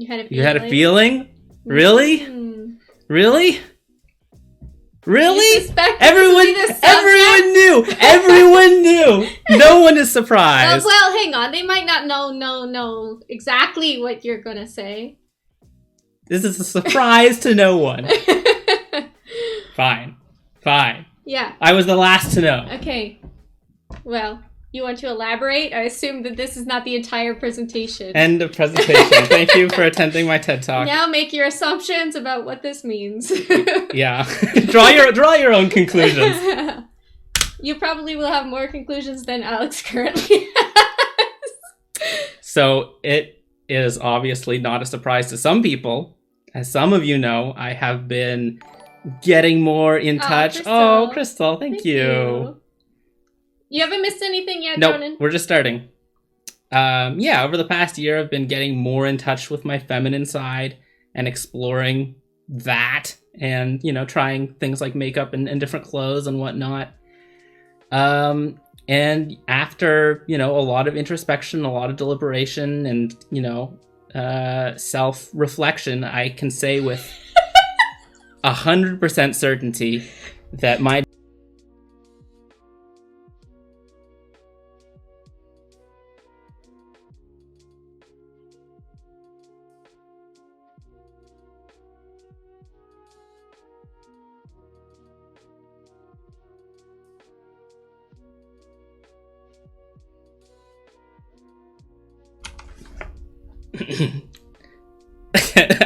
You had a feeling? You had a feeling? Really? Really? Really? Everyone knew. Everyone knew. No one is surprised. Well, hang on. They might not know exactly what you're gonna say. This is a surprise to no one. Fine. Yeah. I was the last to know. Okay. Well, you want to elaborate? I assume that this is not the entire presentation. End of presentation. Thank you for attending my TED Talk. Now make your assumptions about what this means. Yeah. Draw your own conclusions. You probably will have more conclusions than Alex currently has. So it is obviously not a surprise to some people. As some of you know, I have been getting more in touch. Crystal. Oh, Crystal, thank you. You haven't missed anything yet, Nope, Jordan? we're just starting. Over the past year, I've been getting more in touch with my feminine side and exploring that and, trying things like makeup and different clothes and whatnot. And after, a lot of introspection, a lot of deliberation and, self-reflection, I can say with 100% certainty that my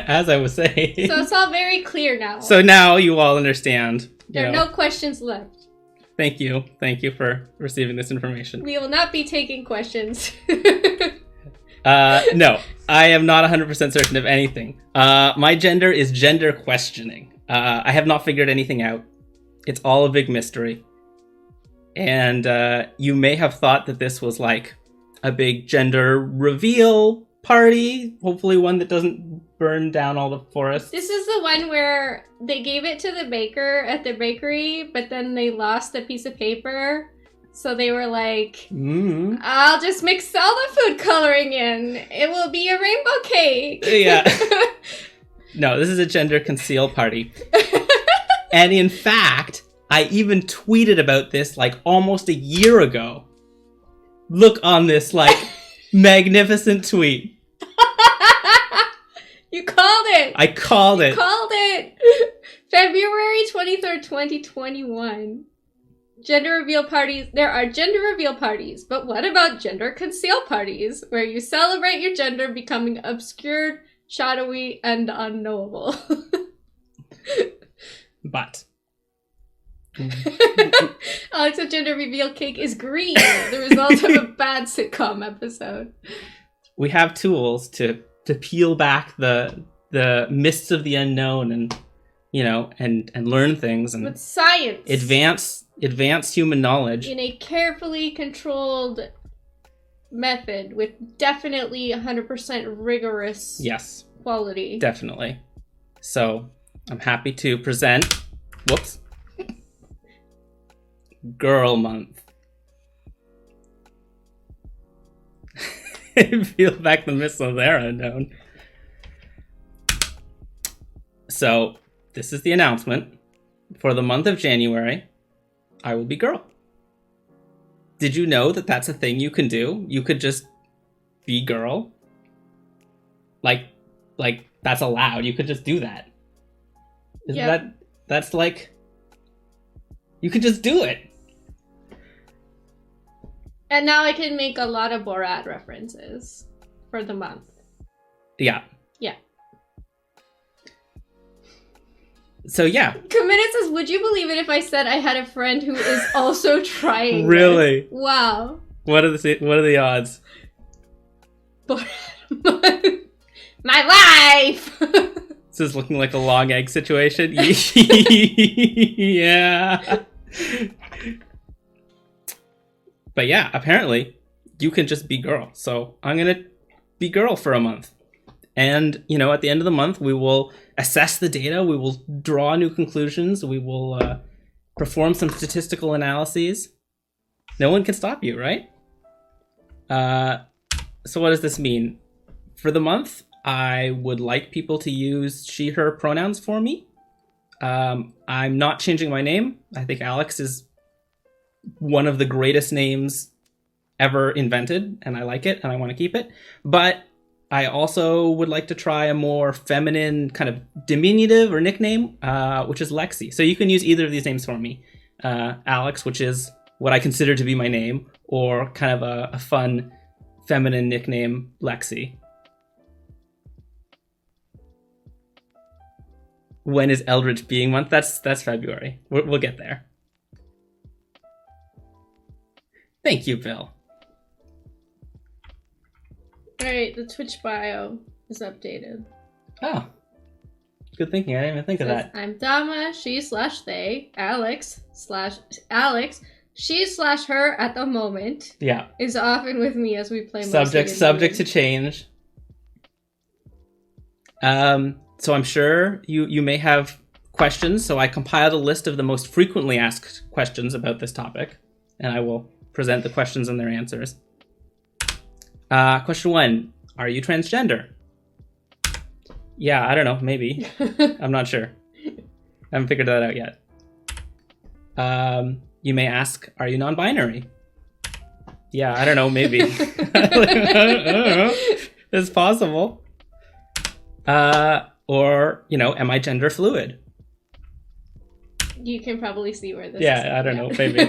as I was saying. So it's all very clear now. So now you all understand. There are no questions left. Thank you. Thank you for receiving this information. We will not be taking questions. No, I am not 100% certain of anything. My gender is gender questioning. I have not figured anything out. It's all a big mystery. And you may have thought that this was like a big gender reveal party. Hopefully one that doesn't burn down all the forests. This is the one where they gave it to the baker at the bakery, but then they lost a piece of paper. So they were like, I'll just mix all the food coloring in. It will be a rainbow cake. Yeah. No, this is a gender conceal party. And in fact, I even tweeted about this like almost a year ago. Look on this like magnificent tweet. You called it. I called it. Called it. February 23rd, 2021. Gender reveal parties. There are gender reveal parties, but what about gender conceal parties, where you celebrate your gender becoming obscured, shadowy, and unknowable? But Alex's gender reveal cake is green, the result of a bad sitcom episode. we have tools to peel back the mists of the unknown and and learn things and with science, advance human knowledge in a carefully controlled method with definitely 100% rigorous quality. Definitely. So I'm happy to present Girl Month. Peel back the mists of their unknown. So this is the announcement. For the month of January, I will be girl. Did you know that that's a thing you can do? You could just be girl. Like that's allowed. You could just do that. That's like, you could just do it. And now I can make a lot of Borat references for the month. Yeah. Yeah. So yeah. Committed says, would you believe it if I said I had a friend who is also trying Really? this? Wow. What are the odds? My life! This is looking like a long egg situation. Yeah. But yeah, apparently you can just be girl. So I'm going to be girl for a month. And, at the end of the month, we will assess the data. We will draw new conclusions. We will perform some statistical analyses. No one can stop you, right? So what does this mean? For the month, I would like people to use she, her pronouns for me. I'm not changing my name. I think Alex is one of the greatest names ever invented, and I like it, and I want to keep it. But I also would like to try a more feminine kind of diminutive or nickname, which is Lexi. So you can use either of these names for me. Alex, which is what I consider to be my name, or kind of a fun feminine nickname, Lexi. When is Eldritch Being Month? That's February. We'll get there. Thank you, Bill. Alright, the Twitch bio is updated. Oh. Good thinking. I didn't even think of that. I'm Dama, she/they, Alex, she/her at the moment. Yeah. Is often with me as we play Subject to change. So I'm sure you may have questions, so I compiled a list of the most frequently asked questions about this topic, and I will present the questions and their answers. Question 1, are you transgender? Yeah, I don't know, maybe. I'm not sure. I haven't figured that out yet. You may ask, are you non-binary? Yeah, I don't know, maybe. I don't know. It's possible. Or, am I gender fluid? You can probably see where this is. Yeah, I don't know, maybe.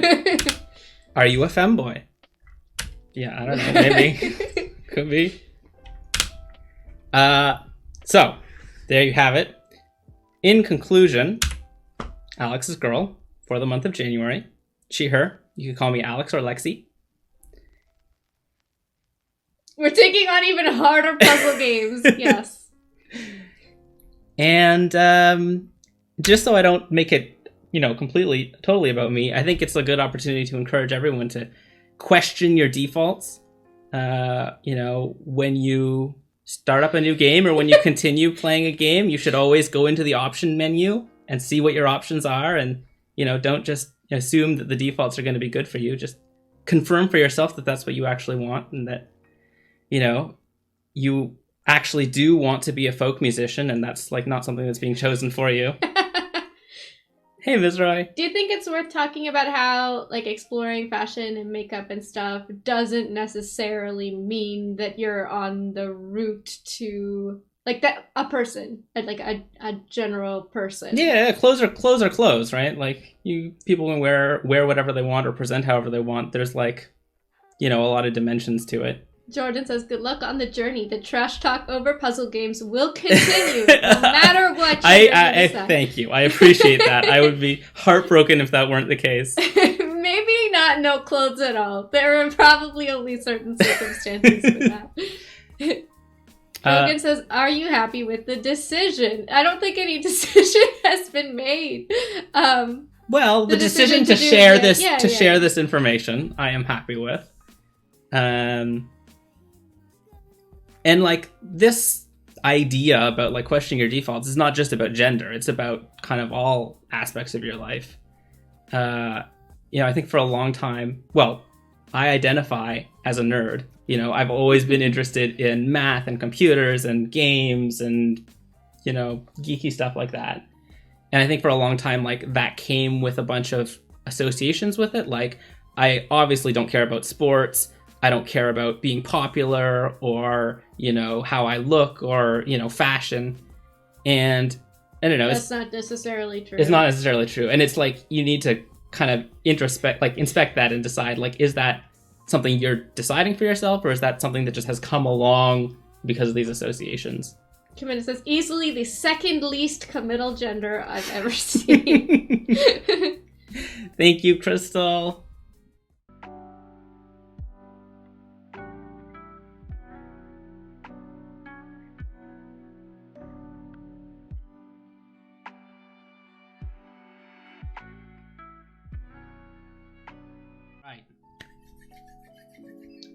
Are you a femboy? Yeah, I don't know, maybe. Could be. So, there you have it. In conclusion, Alex is girl for the month of January. She, her. You can call me Alex or Lexi. We're taking on even harder puzzle games. Yes. And just so I don't make it, totally about me, I think it's a good opportunity to encourage everyone to question your defaults. When you start up a new game or when you continue playing a game, you should always go into the option menu and see what your options are. And, don't just assume that the defaults are going to be good for you. Just confirm for yourself that that's what you actually want and that, you actually do want to be a folk musician, and that's not something that's being chosen for you. Hey, Ms. Roy. Do you think it's worth talking about how exploring fashion and makeup and stuff doesn't necessarily mean that you're on the route to that a person, a general person? Yeah, clothes are clothes, right? People can wear whatever they want or present however they want. There's a lot of dimensions to it. Jordan says, good luck on the journey. The trash talk over puzzle games will continue, no matter what. I thank you. I appreciate that. I would be heartbroken if that weren't the case. Maybe not no clothes at all. There are probably only certain circumstances for that. Logan says, are you happy with the decision? I don't think any decision has been made. Well, the decision to share this information, I am happy with. And this idea about questioning your defaults is not just about gender. It's about kind of all aspects of your life. I think for a long time, I identify as a nerd. I've always been interested in math and computers and games and, geeky stuff like that. And I think for a long time, that came with a bunch of associations with it. I obviously don't care about sports. I don't care about being popular or, how I look or, fashion. And I don't know. That's not necessarily true. It's not necessarily true. And it's you need to kind of inspect that and decide, is that something you're deciding for yourself or is that something that just has come along because of these associations? Camilla says, easily the second least committal gender I've ever seen. Thank you, Crystal.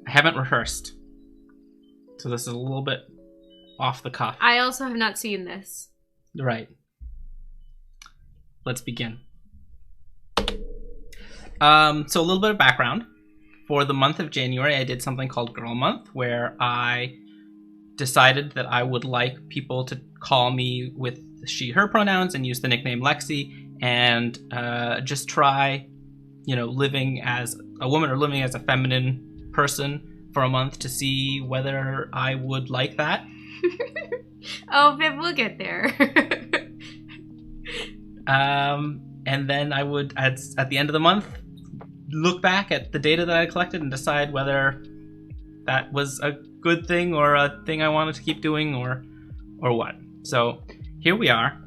I haven't rehearsed, so this is a little bit off the cuff. I also have not seen this. Right. Let's begin. So a little bit of background. For the month of January, I did something called Girl Month, where I decided that I would like people to call me with she, her pronouns and use the nickname Lexi, and just try, living as a woman or living as a feminine person for a month to see whether I would like that. Oh, Viv, we'll get there. And then I would, at the end of the month, look back at the data that I collected and decide whether that was a good thing or a thing I wanted to keep doing or what. So here we are.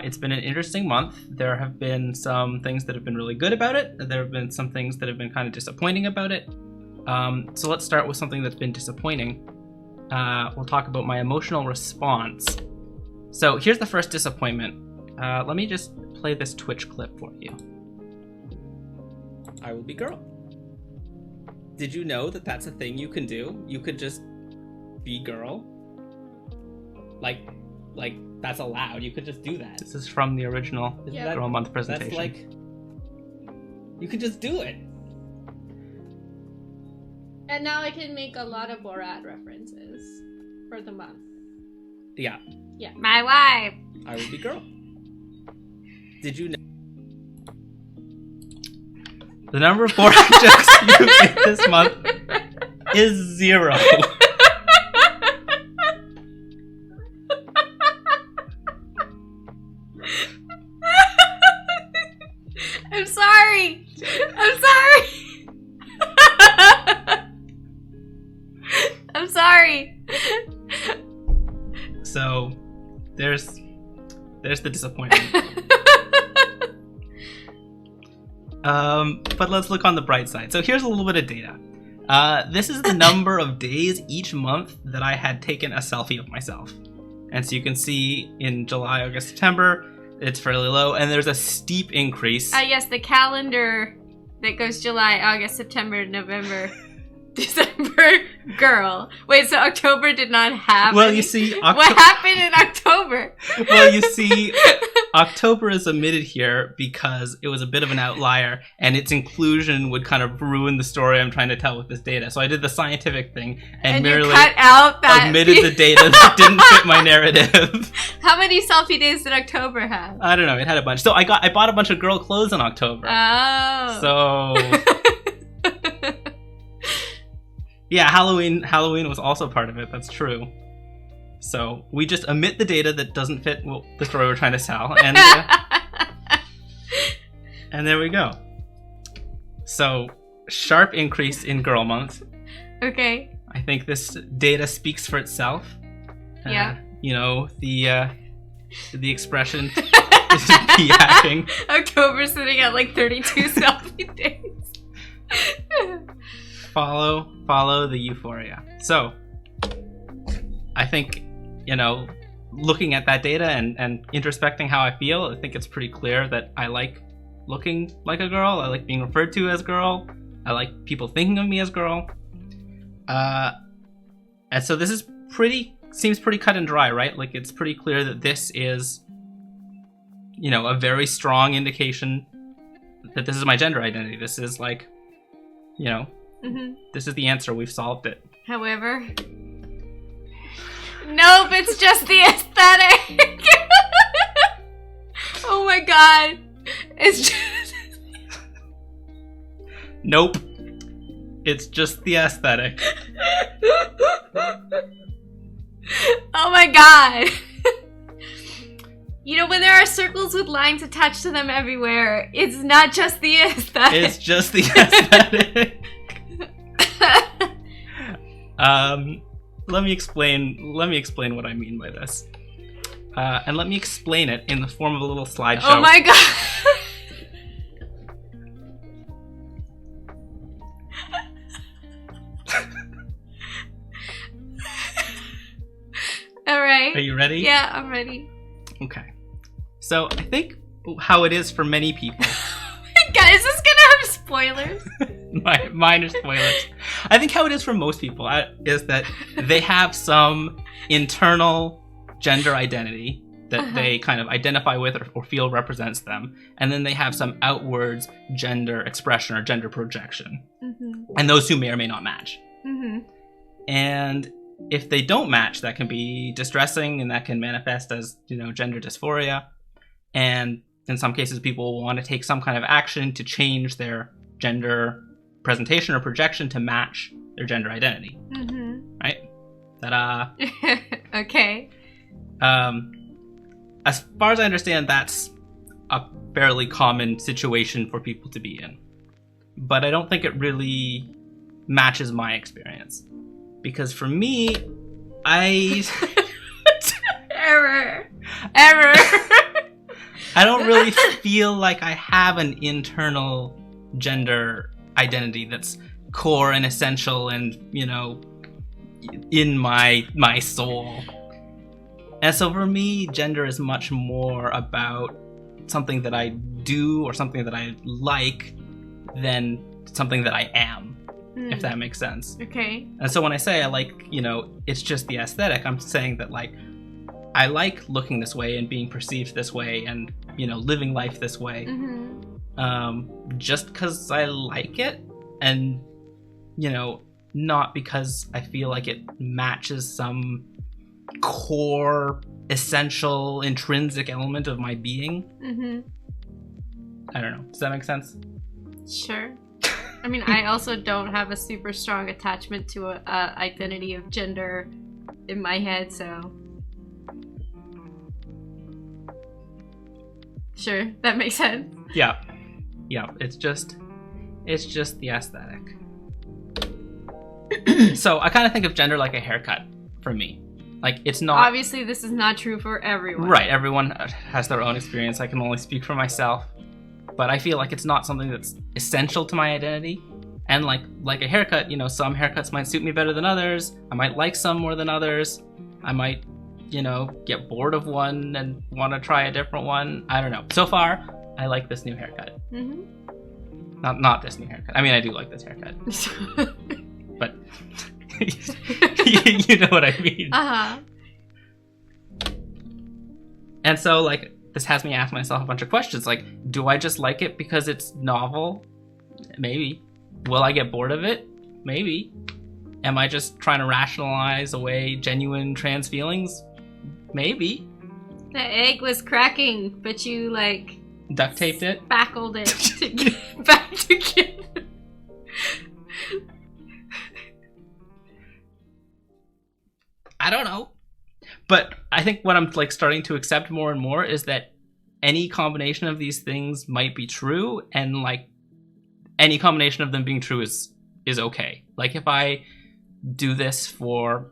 It's been an interesting month. There have been some things that have been really good about it. There have been some things that have been kind of disappointing about it. So let's start with something that's been disappointing. We'll talk about my emotional response. So here's the first disappointment. Let me just play this Twitch clip for you. I will be girl. Did you know that that's a thing you can do? You could just be girl. Like that's allowed. You could just do that. This is from the original Girl Month presentation. That's like, you could just do it. And now I can make a lot of Borat references for the month. Yeah. Yeah. My wife. I will be girl. Did you know? The number of Borat jokes you made this month is 0. I'm sorry. I'm sorry. I'm sorry. So, there's the disappointment. But let's look on the bright side. So here's a little bit of data. This is the number of days each month that I had taken a selfie of myself. And so you can see in July, August, September, it's fairly low, and there's a steep increase. Yes, the calendar that goes July, August, September, November, December, girl. Wait, so October did not happen? Well, you see... What happened in October? Well, you see, October is omitted here because it was a bit of an outlier, and its inclusion would kind of ruin the story I'm trying to tell with this data. So I did the scientific thing and merely cut out that omitted the data that didn't fit my narrative. How many selfie days did October have? I don't know. It had a bunch. So I bought a bunch of girl clothes in October. Oh. So... Yeah, Halloween was also part of it. That's true. So we just omit the data that doesn't fit the story we're trying to tell, and and there we go. So sharp increase in Girl Month. Okay. I think this data speaks for itself. Yeah. The expression is yakking. October sitting at like 32 selfie days. Follow the euphoria. So, I think, looking at that data and introspecting how I feel, I think it's pretty clear that I like looking like a girl. I like being referred to as girl. I like people thinking of me as girl. And so this is seems pretty cut and dry, right? Like, it's pretty clear that this is, a very strong indication that this is my gender identity. This is like, This is the answer. We've solved it. However, nope, it's just the aesthetic. Oh my god. It's just... Nope. It's just the aesthetic. Oh my god. When there are circles with lines attached to them everywhere, it's not just the aesthetic. It's just the aesthetic. Let me explain what I mean by this. And let me explain it in the form of a little slideshow. Oh my god. All right. Are you ready? Yeah, I'm ready. Okay. So I think how it is for many people. God, is this gonna have spoilers? Minor spoilers. I think how it is for most people is that they have some internal gender identity that they kind of identify with or feel represents them, and then they have some outwards gender expression or gender projection, and those two may or may not match. And if they don't match, that can be distressing and that can manifest as, gender dysphoria. And in some cases, people will want to take some kind of action to change their gender presentation or projection to match their gender identity. Mm-hmm. Right? Ta-da! Okay. As far as I understand, that's a fairly common situation for people to be in. But I don't think it really matches my experience. Because for me, Error. I don't really feel like I have an internal gender identity that's core and essential and, in my soul. And so for me, gender is much more about something that I do or something that I like than something that I am, if that makes sense. Okay. And so when I say I like, it's just the aesthetic, I'm saying that, like, I like looking this way and being perceived this way and, living life this way. Mm-hmm. Just because I like it and, not because I feel like it matches some core, essential, intrinsic element of my being. Mm-hmm. I don't know. Does that make sense? Sure. I mean, I also don't have a super strong attachment to a identity of gender in my head, so... Sure, that makes sense. Yeah. Yeah, it's just the aesthetic. So I kind of think of gender like a haircut for me. Like, it's not... Obviously, this is not true for everyone. Right, everyone has their own experience. I can only speak for myself. But I feel like it's not something that's essential to my identity. And like a haircut, some haircuts might suit me better than others. I might like some more than others. I might, get bored of one and want to try a different one. I don't know. So far, I like this new haircut. Mm-hmm. Not this new haircut. I mean, I do like this haircut. But you know what I mean. Uh-huh. And so, like, this has me ask myself a bunch of questions. Like, do I just like it because it's novel? Maybe. Will I get bored of it? Maybe. Am I just trying to rationalize away genuine trans feelings? Maybe. The egg was cracking, but you, like... Duct taped it? Spackled it to get back together. I don't know. But I think what I'm, like, starting to accept more and more is that any combination of these things might be true, and, like, any combination of them being true is okay. Like, if I do this for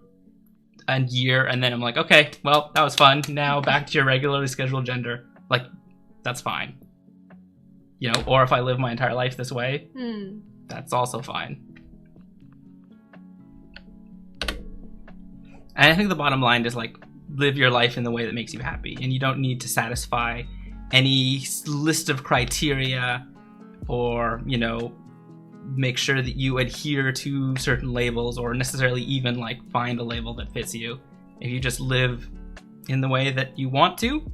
a year and then I'm like, okay, well, that was fun. Now back to your regularly scheduled gender. Like, that's fine. Or if I live my entire life this way, that's also fine. And I think the bottom line is, like, live your life in the way that makes you happy. And you don't need to satisfy any list of criteria or, make sure that you adhere to certain labels or necessarily even, like, find a label that fits you. If you just live in the way that you want to,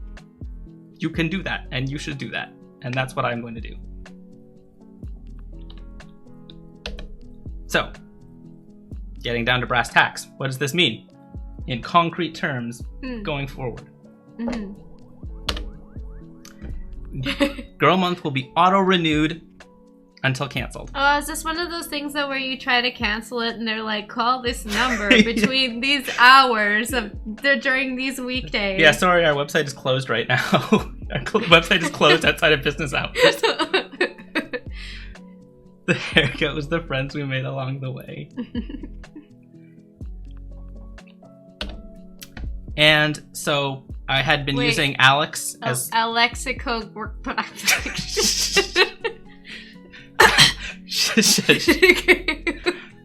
you can do that, and you should do that. And that's what I'm going to do. So, getting down to brass tacks, what does this mean in concrete terms going forward? Mm-hmm. Girl Month will be auto-renewed until canceled. Oh, is this one of those things, though, where you try to cancel it and they're like, call this number between these hours during these weekdays? Yeah, sorry, our website is closed right now. Our website is closed outside of business hours. The haircut was the friends we made along the way. And so I had been using Alex as... Alexico work...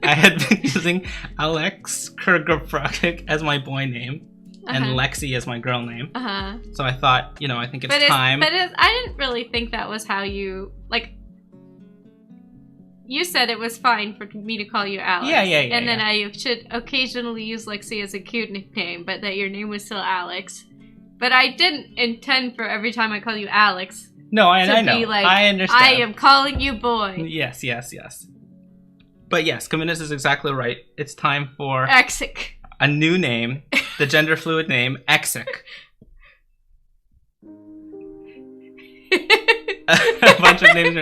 I had been using Alex Kurgafrakik as my boy name and Lexi as my girl name. So I thought, I think it's time. I didn't really think that was how you, like, you said it was fine for me to call you Alex. Yeah. And then I should occasionally use Lexi as a cute nickname, but that your name was still Alex. But I didn't intend for every time I call you Alex. No, I know. Be like, I understand. I am calling you boy. Yes. But yes, Kaminis is exactly right. It's time for Exic. a new name, the gender fluid name, Exic. A bunch of names.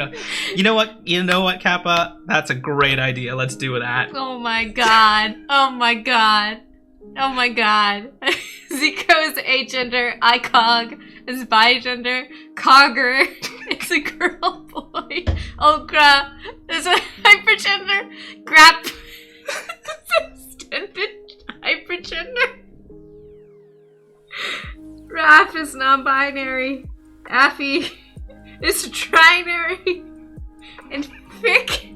You know what, Kappa? That's a great idea. Let's do that. Oh my god. Oh my god. Oh my god. Zico is agender, ICOG is bigender, Cogger is a girl boy, Okra is a hypergender, Grap is extended hypergender, Raph is non-binary, Affy is trinary, and Fick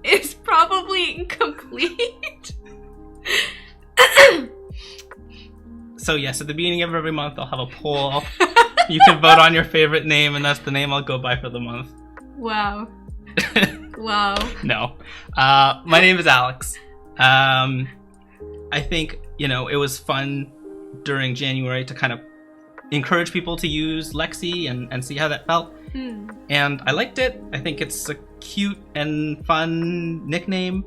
is probably incomplete. So yes, at the beginning of every month, I'll have a poll. You can vote on your favorite name, and that's the name I'll go by for the month. Wow. Wow. No. My name is Alex. I think, it was fun during January to kind of encourage people to use Lexi and see how that felt. And I liked it. I think it's a cute and fun nickname,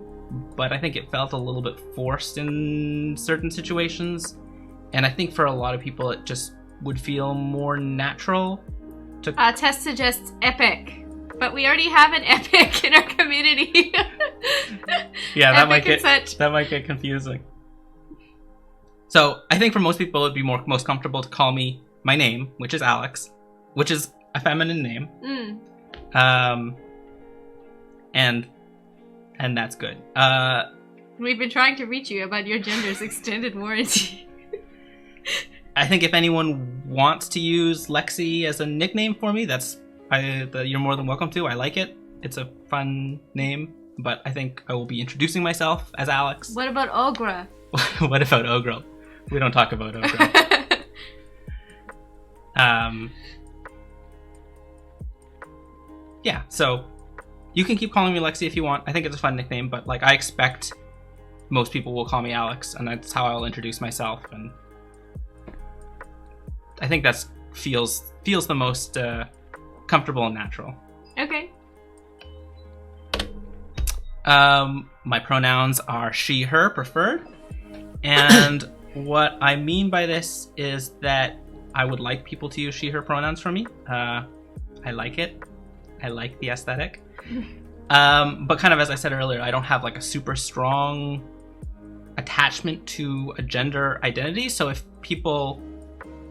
but I think it felt a little bit forced in certain situations. And I think for a lot of people, it just would feel more natural to... Test suggests epic, but we already have an epic in our community. Yeah, that might get confusing. So I think for most people, it'd be most comfortable to call me my name, which is Alex, which is a feminine name. And that's good. We've been trying to reach you about your gender's extended warranty. I think if anyone wants to use Lexi as a nickname for me, you're more than welcome to. I like it. It's a fun name, but I think I will be introducing myself as Alex. What about Ogra? What about Ogro? We don't talk about Ogro. Yeah, so you can keep calling me Lexi if you want. I think it's a fun nickname, but I expect most people will call me Alex, and that's how I'll introduce myself. And I think that feels the most comfortable and natural. Okay. My pronouns are she, her, preferred. And what I mean by this is that I would like people to use she, her pronouns for me. I like it. I like the aesthetic. But kind of as I said earlier, I don't have a super strong attachment to a gender identity. So if people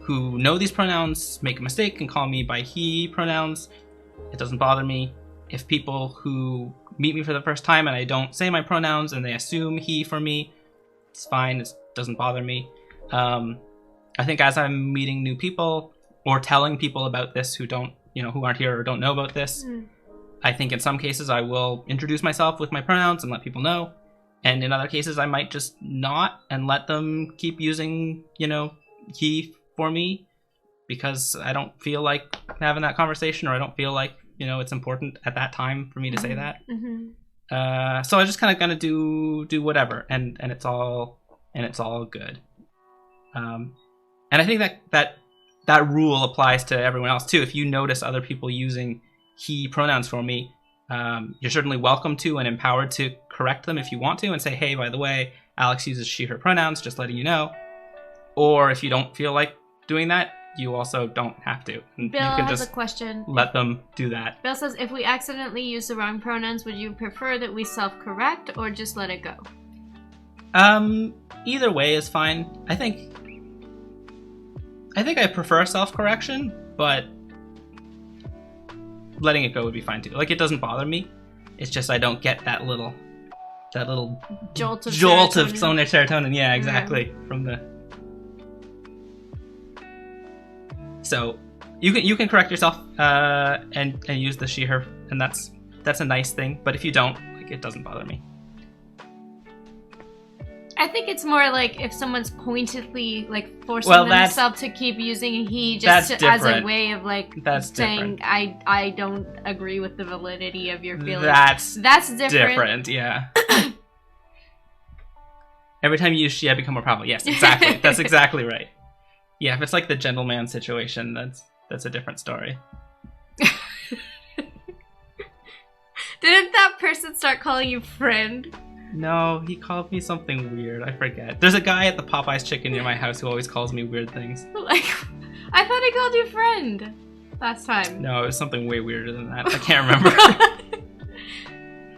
who know these pronouns make a mistake and call me by he pronouns, it doesn't bother me. If people who meet me for the first time and I don't say my pronouns and they assume he for me, it's fine. It doesn't bother me. I think as I'm meeting new people or telling people about this who aren't here or don't know about this, I think in some cases I will introduce myself with my pronouns and let people know. And in other cases, I might just not and let them keep using, he for me, because I don't feel like having that conversation, or I don't feel like, it's important at that time for me to say that. So I just kind of gonna do whatever, and it's all good. And I think that rule applies to everyone else too. If you notice other people using he pronouns for me, you're certainly welcome to and empowered to correct them if you want to and say, hey, by the way, Alex uses she, her pronouns, just letting you know. Or if you don't feel like doing that, you also don't have to. And Bill you can has just a question. let them do that. Bill says, if we accidentally use the wrong pronouns, would you prefer that we self-correct or just let it go? Either way is fine. I think I prefer self-correction, but letting it go would be fine too. It doesn't bother me. It's just I don't get that little jolt of serotonin. Yeah, exactly. Yeah. From the. So, you can correct yourself and use the she, her, and that's a nice thing. But if you don't, it doesn't bother me. I think it's more if someone's pointedly forcing themselves to keep using he just as a way of saying I don't agree with the validity of your feelings. That's different. Yeah. Every time you use she, I become a problem. Yes, exactly. That's exactly right. Yeah, if it's the gentleman situation, that's a different story. Didn't that person start calling you friend? No, he called me something weird. I forget. There's a guy at the Popeyes chicken near my house who always calls me weird things. Like, I thought he called you friend last time. No, it was something way weirder than that. I can't remember.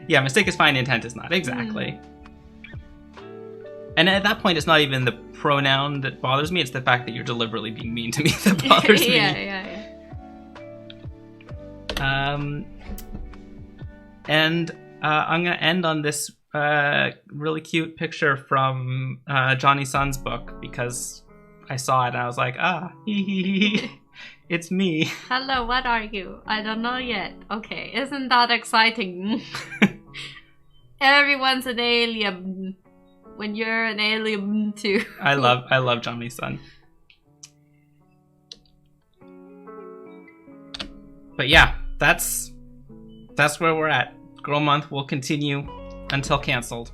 Yeah, mistake is fine, intent is not. Exactly. And at that point, it's not even the pronoun that bothers me. It's the fact that you're deliberately being mean to me that bothers me. Yeah. And I'm going to end on this really cute picture from Johnny Sun's book because I saw it and I was like, it's me. Hello, what are you? I don't know yet. Okay, isn't that exciting? Everyone's an alien when you're an alien too. I love Johnny Sun. But yeah, that's where we're at. Girl Month will continue until canceled.